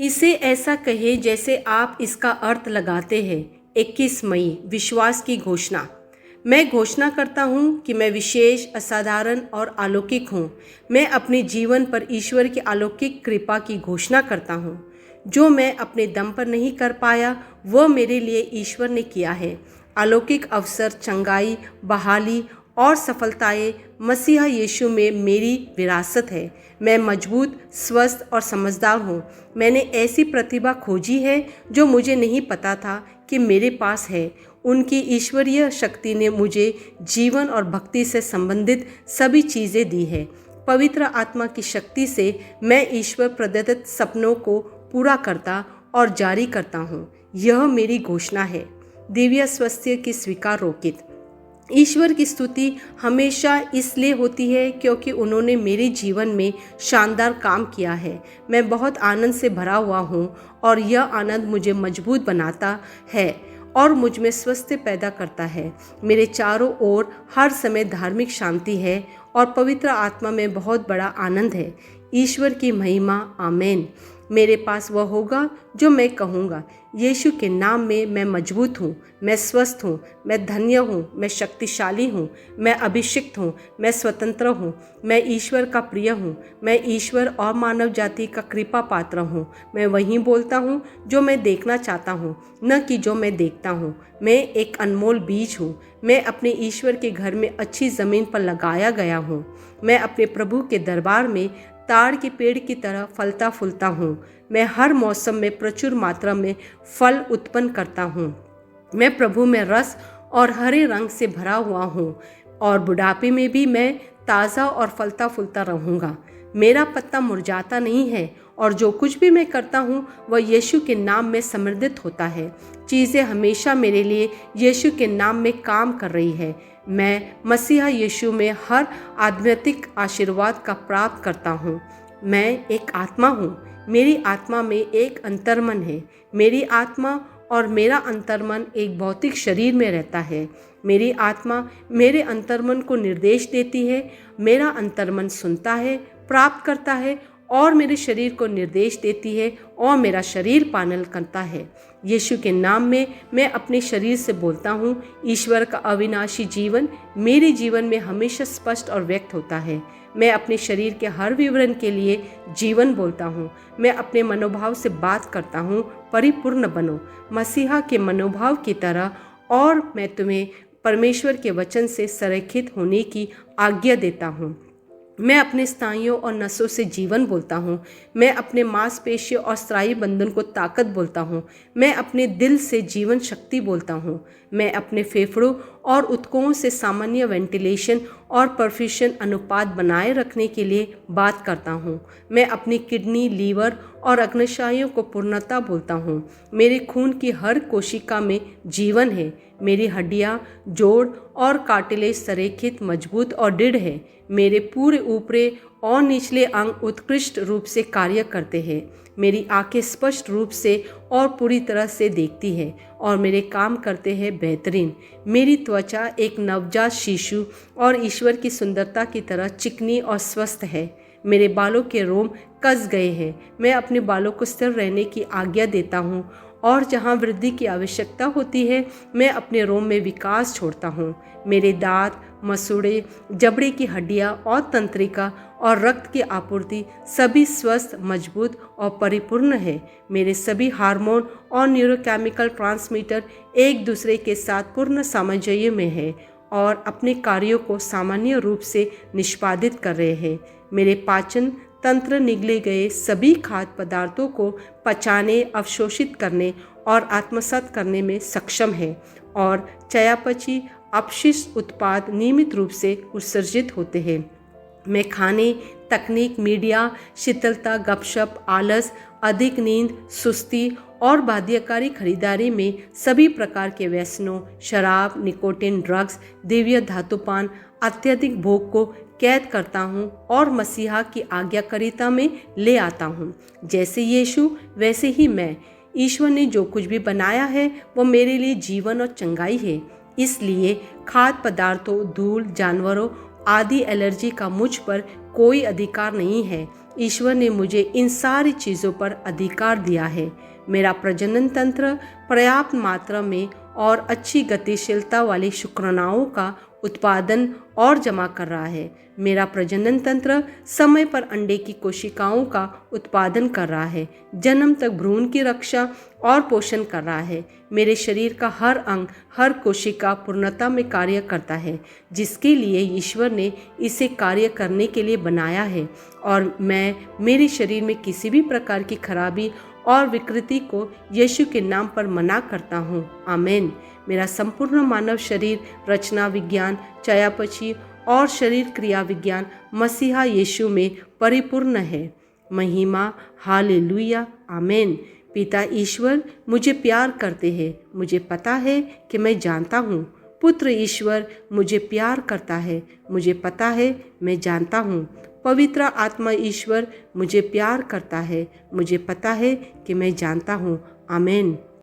इसे ऐसा कहे जैसे आप इसका अर्थ लगाते हैं। 21 मई विश्वास की घोषणा। मैं घोषणा करता हूँ कि मैं विशेष, असाधारण और अलौकिक हूँ। मैं अपने जीवन पर ईश्वर की अलौकिक कृपा की घोषणा करता हूँ। जो मैं अपने दम पर नहीं कर पाया, वह मेरे लिए ईश्वर ने किया है। अलौकिक अवसर, चंगाई, बहाली और सफलताएं मसीहा यीशु में मेरी विरासत है। मैं मजबूत, स्वस्थ और समझदार हूँ। मैंने ऐसी प्रतिभा खोजी है जो मुझे नहीं पता था कि मेरे पास है। उनकी ईश्वरीय शक्ति ने मुझे जीवन और भक्ति से संबंधित सभी चीज़ें दी है। पवित्र आत्मा की शक्ति से मैं ईश्वर प्रदत्त सपनों को पूरा करता और जारी करता हूँ। यह मेरी घोषणा है। दिव्य स्वास्थ्य की स्वीकार रोकित। ईश्वर की स्तुति हमेशा इसलिए होती है क्योंकि उन्होंने मेरे जीवन में शानदार काम किया है। मैं बहुत आनंद से भरा हुआ हूँ और यह आनंद मुझे मजबूत बनाता है और मुझ में स्वास्थ्य पैदा करता है। मेरे चारों ओर हर समय धार्मिक शांति है और पवित्र आत्मा में बहुत बड़ा आनंद है। ईश्वर की महिमा। आमीन। मेरे पास वह होगा जो मैं कहूँगा। यीशु के नाम में मैं मजबूत हूँ, मैं स्वस्थ हूँ, मैं धन्य हूँ, मैं शक्तिशाली हूँ, मैं अभिषिक्त हूँ, मैं स्वतंत्र हूँ, मैं ईश्वर का प्रिय हूँ, मैं ईश्वर और मानव जाति का कृपा पात्र हूँ। मैं वही बोलता हूँ जो मैं देखना चाहता हूँ, न कि जो मैं देखता हूँ। मैं एक अनमोल बीज हूँ। मैं अपने ईश्वर के घर में अच्छी ज़मीन पर लगाया गया हूँ। मैं अपने प्रभु के दरबार में ताड़ के पेड़ की तरह फलता फूलता हूँ। मैं हर मौसम में प्रचुर मात्रा में फल उत्पन्न करता हूँ। मैं प्रभु में रस और हरे रंग से भरा हुआ हूँ और बुढ़ापे में भी मैं ताज़ा और फलता फूलता रहूँगा। मेरा पत्ता मुरझाता नहीं है और जो कुछ भी मैं करता हूँ वह यीशु के नाम में समृद्धित होता है। चीज़ें हमेशा मेरे लिए यीशु के नाम में काम कर रही है। मैं मसीहा यीशु में हर आध्यात्मिक आशीर्वाद का प्राप्त करता हूँ। मैं एक आत्मा हूँ। मेरी आत्मा में एक अंतर्मन है। मेरी आत्मा और मेरा अंतर्मन एक भौतिक शरीर में रहता है। मेरी आत्मा मेरे अंतर्मन को निर्देश देती है। मेरा अंतर्मन सुनता है, प्राप्त करता है और मेरे शरीर को निर्देश देती है और मेरा शरीर पालन करता है। यीशु के नाम में मैं अपने शरीर से बोलता हूँ। ईश्वर का अविनाशी जीवन मेरे जीवन में हमेशा स्पष्ट और व्यक्त होता है। मैं अपने शरीर के हर विवरण के लिए जीवन बोलता हूँ। मैं अपने मनोभाव से बात करता हूँ, परिपूर्ण बनो मसीहा के मनोभाव की तरह, और मैं तुम्हें परमेश्वर के वचन से संरेखित होने की आज्ञा देता हूँ। मैं अपने स्नायुओं और नसों से जीवन बोलता हूँ। मैं अपने मांसपेशियों और स्नायु बंधन को ताकत बोलता हूँ। मैं अपने दिल से जीवन शक्ति बोलता हूँ। मैं अपने फेफड़ों और ऊतकों से सामान्य वेंटिलेशन और परफ्यूशन अनुपात बनाए रखने के लिए बात करता हूँ। मैं अपनी किडनी, लीवर और अग्न्याशयों को पूर्णता बोलता हूँ। मेरे खून की हर कोशिका में जीवन है। मेरी हड्डियाँ, जोड़ और कार्टिलेज संरेखित, मजबूत और दृढ़ है। मेरे पूरे ऊपरी और निचले अंग उत्कृष्ट रूप से कार्य करते हैं। मेरी आंखें स्पष्ट रूप से और पूरी तरह से देखती है और मेरे काम करते हैं बेहतरीन। मेरी त्वचा एक नवजात शिशु और ईश्वर की सुंदरता की तरह चिकनी और स्वस्थ है। मेरे बालों के रोम कस गए हैं। मैं अपने बालों को स्थिर रहने की आज्ञा देता हूँ और जहाँ वृद्धि की आवश्यकता होती है मैं अपने रोम में विकास छोड़ता हूँ। मेरे दांत, मसूड़े, जबड़े की हड्डियाँ और तंत्रिका और रक्त की आपूर्ति सभी स्वस्थ, मजबूत और परिपूर्ण है। मेरे सभी हार्मोन और न्यूरोकेमिकल ट्रांसमीटर एक दूसरे के साथ पूर्ण सामंजस्य में है और अपने कार्यों को सामान्य रूप से निष्पादित कर रहे हैं। मेरे पाचन तंत्र निगले गए सभी खाद्य पदार्थों को पचाने, अवशोषित करने और आत्मसात करने में सक्षम है और चयापचय अपशिष्ट उत्पाद नियमित रूप से उत्सर्जित होते हैं। मैं खाने, तकनीक, मीडिया, शीतलता, गपशप, आलस, अधिक नींद, सुस्ती और बाध्यकारी खरीदारी में सभी प्रकार के व्यसनों, शराब, निकोटिन, ड्रग्स, दिव्य धातुपान, अत्यधिक भोग को कैद करता हूँ और मसीहा की आज्ञाकारिता में ले आता हूँ। जैसे यीशु वैसे ही मैं। ईश्वर ने जो कुछ भी बनाया है वो मेरे लिए जीवन और चंगाई है। इसलिए खाद्य पदार्थों, धूल, जानवरों आदि एलर्जी का मुझ पर कोई अधिकार नहीं है। ईश्वर ने मुझे इन सारी चीज़ों पर अधिकार दिया है। मेरा प्रजनन तंत्र पर्याप्त मात्रा में और अच्छी गतिशीलता वाली शुक्राणुओं का उत्पादन और जमा कर रहा है। मेरा प्रजनन तंत्र समय पर अंडे की कोशिकाओं का उत्पादन कर रहा है, जन्म तक भ्रूण की रक्षा और पोषण कर रहा है। मेरे शरीर का हर अंग, हर कोशिका पूर्णता में कार्य करता है, जिसके लिए ईश्वर ने इसे कार्य करने के लिए बनाया है। और मैं मेरे शरीर में किसी भी प्रकार की खराबी और विकृति को यीशु के नाम पर मना करता हूँ। आमीन। मेरा संपूर्ण मानव शरीर रचना विज्ञान, चयापचय और शरीर क्रिया विज्ञान मसीहा यीशु में परिपूर्ण है। महिमा, हालेलुया, आमीन। पिता ईश्वर मुझे प्यार करते हैं, मुझे पता है कि मैं जानता हूँ। पुत्र ईश्वर मुझे प्यार करता है, मुझे पता है, मैं जानता हूँ। पवित्र आत्मा ईश्वर मुझे प्यार करता है, मुझे पता है कि मैं जानता हूँ। आमीन।